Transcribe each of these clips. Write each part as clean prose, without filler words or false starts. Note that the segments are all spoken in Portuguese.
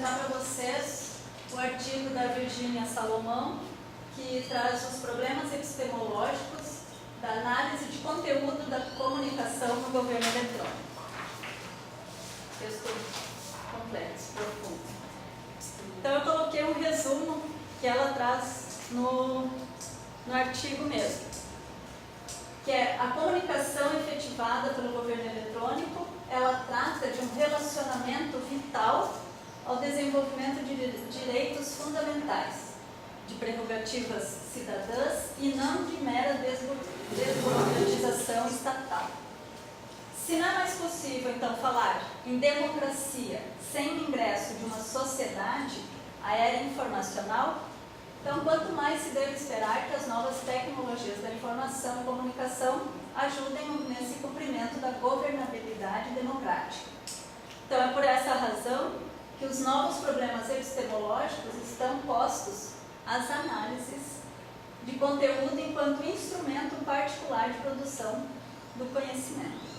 apresentar para vocês o artigo da Virginia Salomão, que traz os problemas epistemológicos da análise de conteúdo da comunicação no governo eletrônico. Texto complexo, profundo. Então eu coloquei um resumo que ela traz no artigo mesmo, que é a comunicação efetivada pelo governo eletrônico. Ela trata de um relacionamento vital ao desenvolvimento de direitos fundamentais, de prerrogativas cidadãs e não de mera desburocratização estatal. Se não é mais possível, então, falar em democracia sem o ingresso de uma sociedade, a era informacional, então, quanto mais se deve esperar que as novas tecnologias da informação e comunicação ajudem nesse cumprimento da governabilidade democrática. Então, é por essa razão que os novos problemas epistemológicos estão postos às análises de conteúdo enquanto instrumento particular de produção do conhecimento.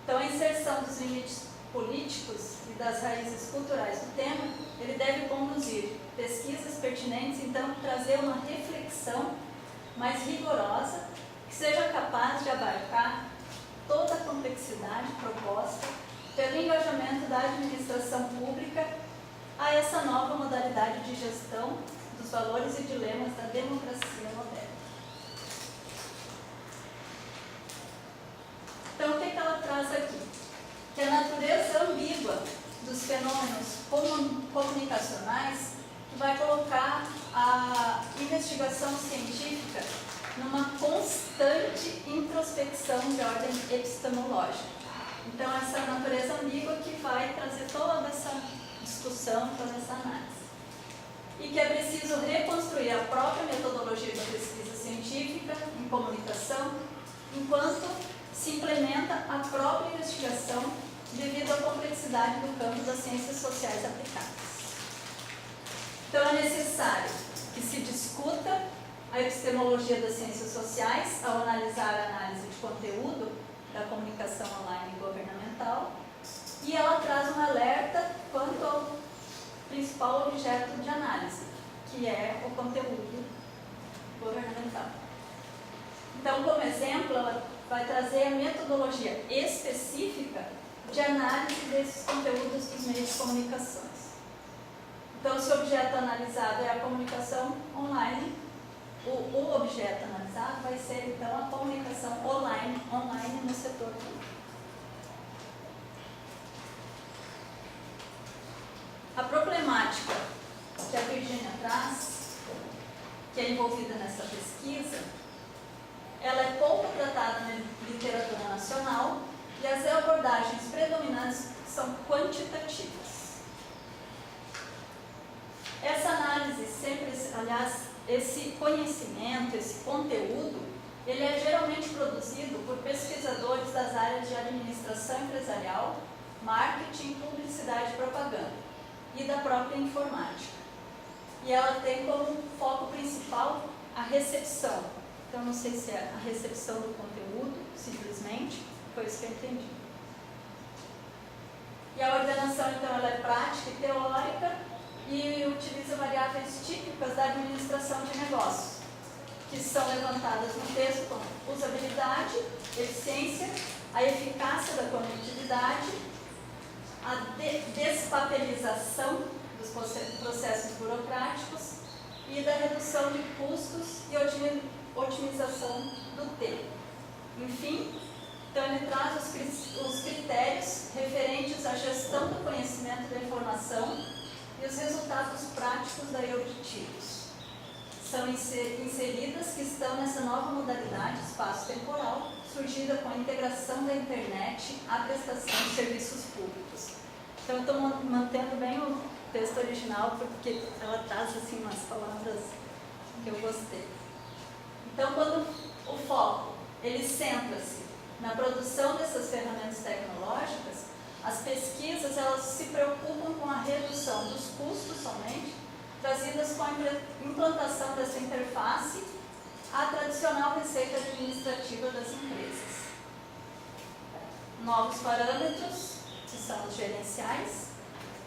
Então, a inserção dos limites políticos e das raízes culturais do tema, ele deve conduzir pesquisas pertinentes, então, trazer uma reflexão mais rigorosa, que seja capaz de abarcar toda a complexidade proposta pelo engajamento da administração pública a essa nova modalidade de gestão dos valores e dilemas da democracia moderna. Então, o que ela traz aqui? Que a natureza ambígua dos fenômenos comunicacionais vai colocar a investigação científica numa constante introspecção de ordem epistemológica. Então, essa natureza ambígua que vai trazer toda essa discussão, toda essa análise. E que é preciso reconstruir a própria metodologia da pesquisa científica em comunicação, enquanto se implementa a própria investigação devido à complexidade do campo das ciências sociais aplicadas. Então, é necessário que se discuta a epistemologia das ciências sociais ao analisar a análise de conteúdo da comunicação online e governamental, e ela traz um alerta quanto ao principal objeto de análise, que é o conteúdo governamental. Então, como exemplo, ela vai trazer a metodologia específica de análise desses conteúdos dos meios de comunicações. Então, se o objeto analisado é a comunicação online, o objeto analisado vai ser, então, a comunicação online no setor público. A problemática que a Virginia traz, que é envolvida nessa pesquisa, ela é pouco tratada na literatura nacional e as abordagens predominantes são quantitativas. Essa análise sempre, aliás, esse conhecimento, esse conteúdo, ele é geralmente produzido por pesquisadores das áreas de administração empresarial, marketing, publicidade e propaganda e da própria informática. E ela tem como foco principal a recepção. Então, não sei se é a recepção do conteúdo, simplesmente, foi isso que eu entendi. E a ordenação, então, ela é prática e teórica e utiliza variáveis típicas da administração de negócios, que são levantadas no texto como usabilidade, eficiência, a eficácia da conectividade, a despapelização dos processos burocráticos e da redução de custos e otimização do tempo. Enfim, então ele traz os critérios referentes à gestão do conhecimento da informação e os resultados práticos daí obtidos. São inseridas que estão nessa nova modalidade espaço-temporal, surgida com a integração da internet à prestação de serviços públicos. Então, eu estou mantendo bem o texto original, porque ela traz assim, umas palavras que eu gostei. Então, quando o foco ele centra-se na produção dessas ferramentas tecnológicas, as pesquisas elas se preocupam com a redução dos custos somente, trazidas com a implantação dessa interface à tradicional receita administrativa das empresas. Novos parâmetros, que são os gerenciais,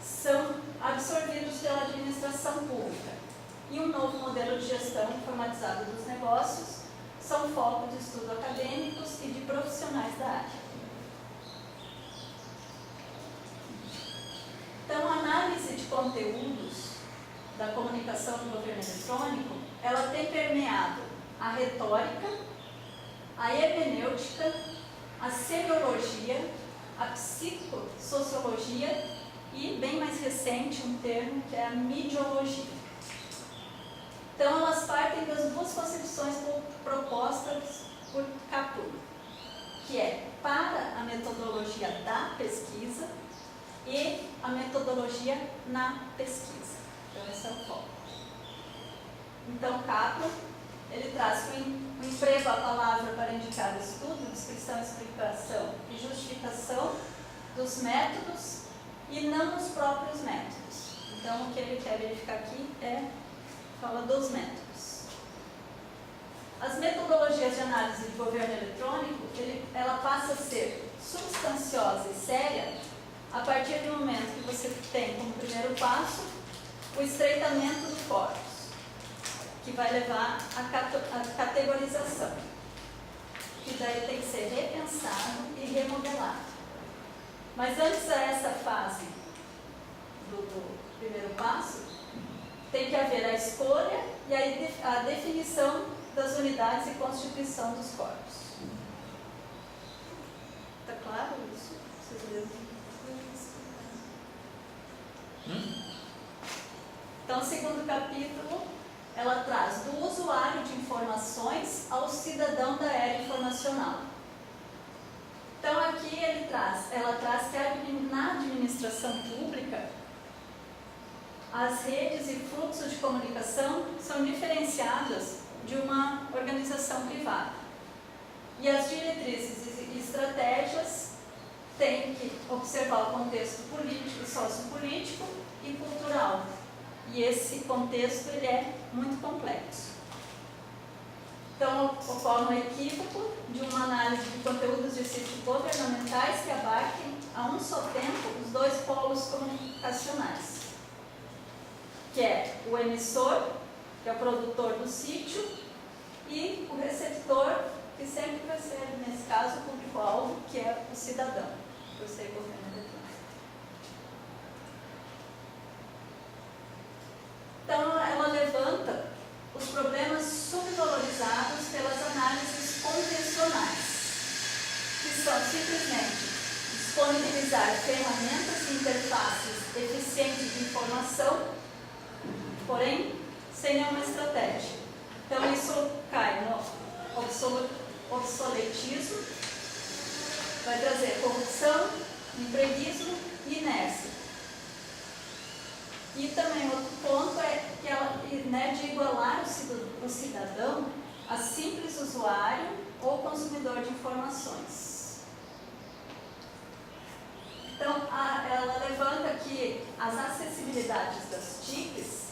são absorvidos pela administração pública. E um novo modelo de gestão informatizada dos negócios são foco de estudo acadêmicos e de profissionais da área. Então, a análise de conteúdos da comunicação no governo eletrônico, ela tem permeado a retórica, a hermenêutica, a semiologia, a psicossociologia e, bem mais recente, um termo que é a midiologia. Então, elas partem das duas concepções propostas por Capur, que é para a metodologia da pesquisa e a metodologia na pesquisa. Então, esse é o foco. Então, Capur, ele traz o emprego a palavra para indicar o estudo, descrição, explicação e justificação dos métodos e não os próprios métodos. Então, o que ele quer verificar aqui fala dos métodos. As metodologias de análise de governo eletrônico, ela passa a ser substanciosa e séria a partir do momento que você tem como primeiro passo o estreitamento do corpus, que vai levar à categorização, que daí tem que ser repensado e remodelado. Mas antes dessa fase do primeiro passo, tem que haver a escolha e a definição das unidades e constituição dos corpos. Está claro isso? Vocês leram? Então, o segundo capítulo, ela traz do usuário de informações ao cidadão da era informacional. Então, aqui ela traz que na administração pública, as redes e fluxos de comunicação são diferenciadas de uma organização privada. E as diretrizes e estratégias têm que observar o contexto político, sociopolítico e cultural. E esse contexto ele é muito complexo. Então, ocorre um equívoco de uma análise de conteúdos de sítios governamentais que abarquem a um só tempo os dois polos comunicacionais, que é o emissor, que é o produtor do sítio, e o receptor, que sempre vai ser, nesse caso, o público-alvo, que é o cidadão, por ser governo eletrônico. Então, ela levanta os problemas subvalorizados pelas análises convencionais, que são simplesmente disponibilizar ferramentas e interfaces eficientes de informação, porém, sem nenhuma estratégia. Então, isso cai no obsoletismo, vai trazer corrupção, empreguismo e inércia. E também outro ponto é que ela, de igualar o cidadão a simples usuário ou consumidor de informações. Então, ela levanta que as acessibilidades das TICs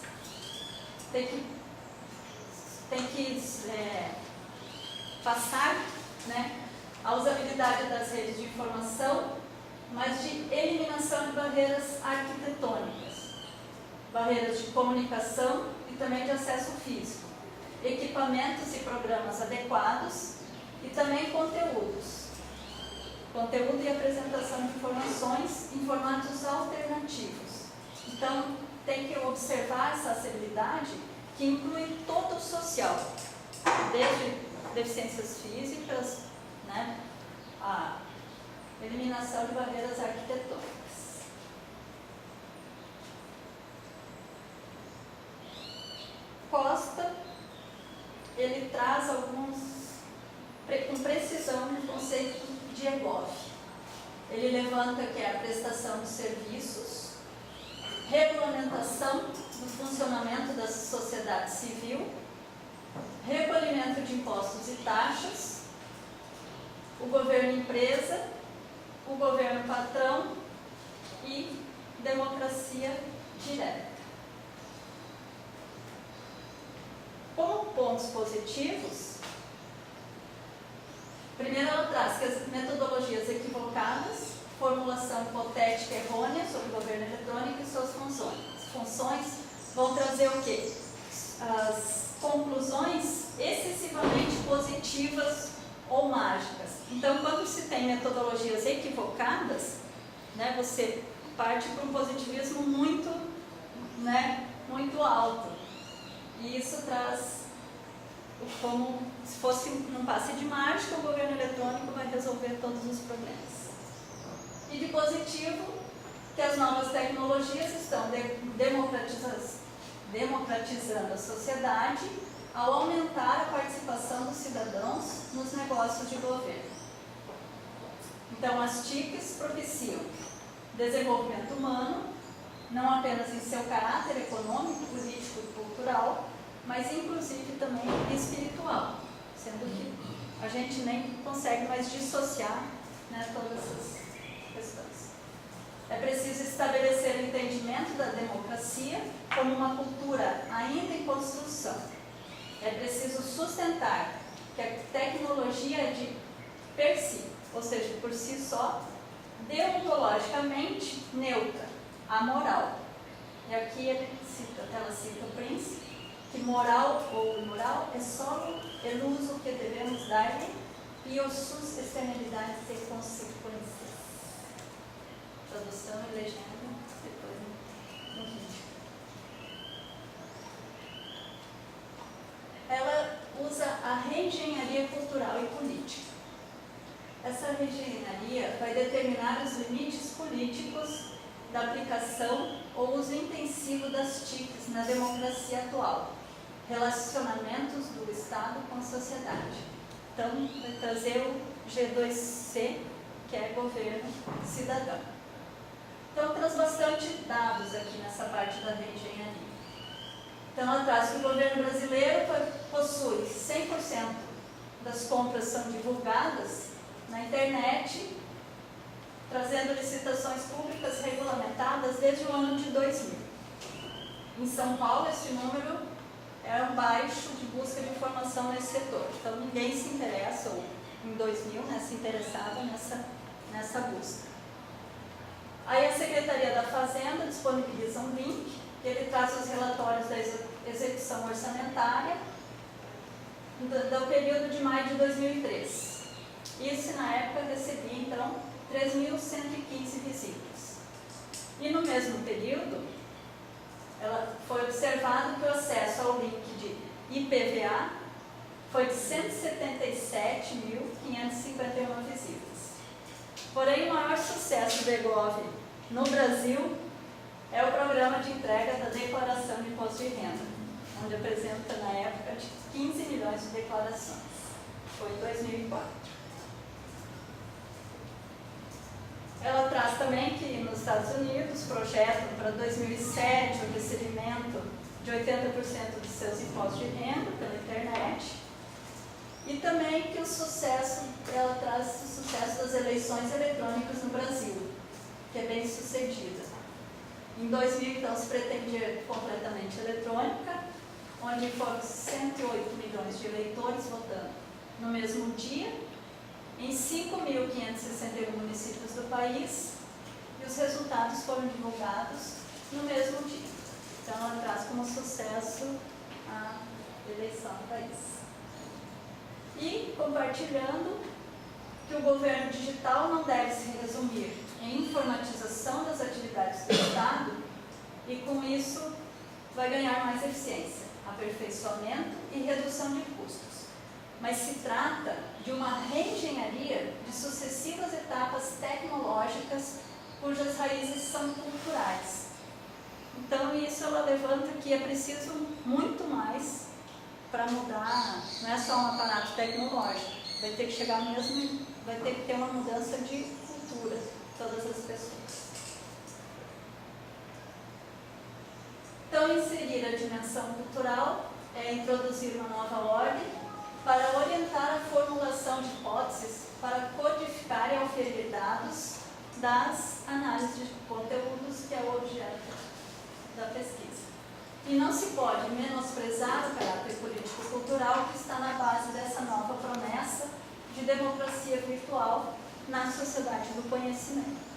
tem que passar, a usabilidade das redes de informação, mas de eliminação de barreiras arquitetônicas, barreiras de comunicação e também de acesso físico, equipamentos e programas adequados e também conteúdo e apresentação de informações em formatos alternativos. Então, tem que observar essa acessibilidade que inclui todo o social, desde deficiências físicas, a eliminação de barreiras arquitetônicas. Costa, ele traz com precisão o conceito de EGOV. Ele levanta que é a prestação de serviços, regulamentação do funcionamento da sociedade civil, recolhimento de impostos e taxas, o governo empresa, o governo patrão e democracia direta. Como pontos positivos, primeiro ela traz que as metodologias equivocadas formulação hipotética errônea sobre o governo eletrônico e suas funções vão trazer o quê? As conclusões excessivamente positivas ou mágicas. Então, quando se tem metodologias equivocadas, né, você parte para um positivismo muito, né, muito alto. E isso traz como se fosse num passe de mágica, o governo eletrônico vai resolver todos os problemas. E de positivo, que as novas tecnologias estão democratizando a sociedade ao aumentar a participação dos cidadãos nos negócios de governo. Então, as TICs propiciam desenvolvimento humano, não apenas em seu caráter econômico, político e cultural, mas inclusive também espiritual, sendo que a gente nem consegue mais dissociar, né, todas essas questões. É preciso estabelecer o entendimento da democracia como uma cultura ainda em construção. É preciso sustentar que a tecnologia é de per si, ou seja, por si só, deontologicamente neutra, amoral. E aqui ela cita o Prince, que moral ou imoral é só o uso que devemos dar-lhe e os sus externalidades e consequências. Tradução e legenda, depois no vídeo. Ela usa a reengenharia cultural e política. Essa reengenharia vai determinar os limites políticos da aplicação ou uso intensivo das TICs na democracia atual, relacionamentos do Estado com a sociedade. Então, vai trazer o G2C, que é governo cidadão. Então, traz bastante dados aqui nessa parte da reengenharia. Então, ela traz que o governo brasileiro possui 100% das compras são divulgadas na internet, trazendo licitações públicas regulamentadas desde o ano de 2000. Em São Paulo, esse número é um baixo de busca de informação nesse setor. Então, ninguém se interessa, ou em 2000, né, se interessava nessa busca. Aí a Secretaria da Fazenda disponibiliza um link, que ele traz os relatórios da execução orçamentária do período de maio de 2003. Isso, na época, recebia, então, 3.115 visitas. E no mesmo período, foi observado que o acesso ao link de IPVA foi de 177.551 visitas. Porém, o maior sucesso do EGOV no Brasil é o programa de entrega da declaração de imposto de renda, onde apresenta, na época, de 15 milhões de declarações. Foi em 2004. Ela traz também que nos Estados Unidos projetam para 2007 o recebimento de 80% dos seus impostos de renda pela internet. E também que ela traz o sucesso das eleições eletrônicas no Brasil, que é bem sucedida. Em 2000, então, se pretendia completamente eletrônica, onde foram 108 milhões de eleitores votando no mesmo dia, em 5.561 municípios do país, e os resultados foram divulgados no mesmo dia. Então, ela traz como sucesso a eleição do país. E compartilhando que o governo digital não deve se resumir em informatização das atividades do Estado e, com isso, vai ganhar mais eficiência, aperfeiçoamento e redução de custos. Mas se trata de uma reengenharia de sucessivas etapas tecnológicas cujas raízes são culturais. Então, isso ela levanta que é preciso muito mais para mudar, não é só um aparato tecnológico, vai ter que chegar mesmo, vai ter que ter uma mudança de cultura, todas as pessoas. Então, inserir a dimensão cultural é introduzir uma nova ordem para orientar a formulação de hipóteses para codificar e oferir dados das análises de conteúdos, que é o objeto da pesquisa. E não se pode menosprezar o caráter político-cultural que está na base dessa nova promessa de democracia virtual na sociedade do conhecimento.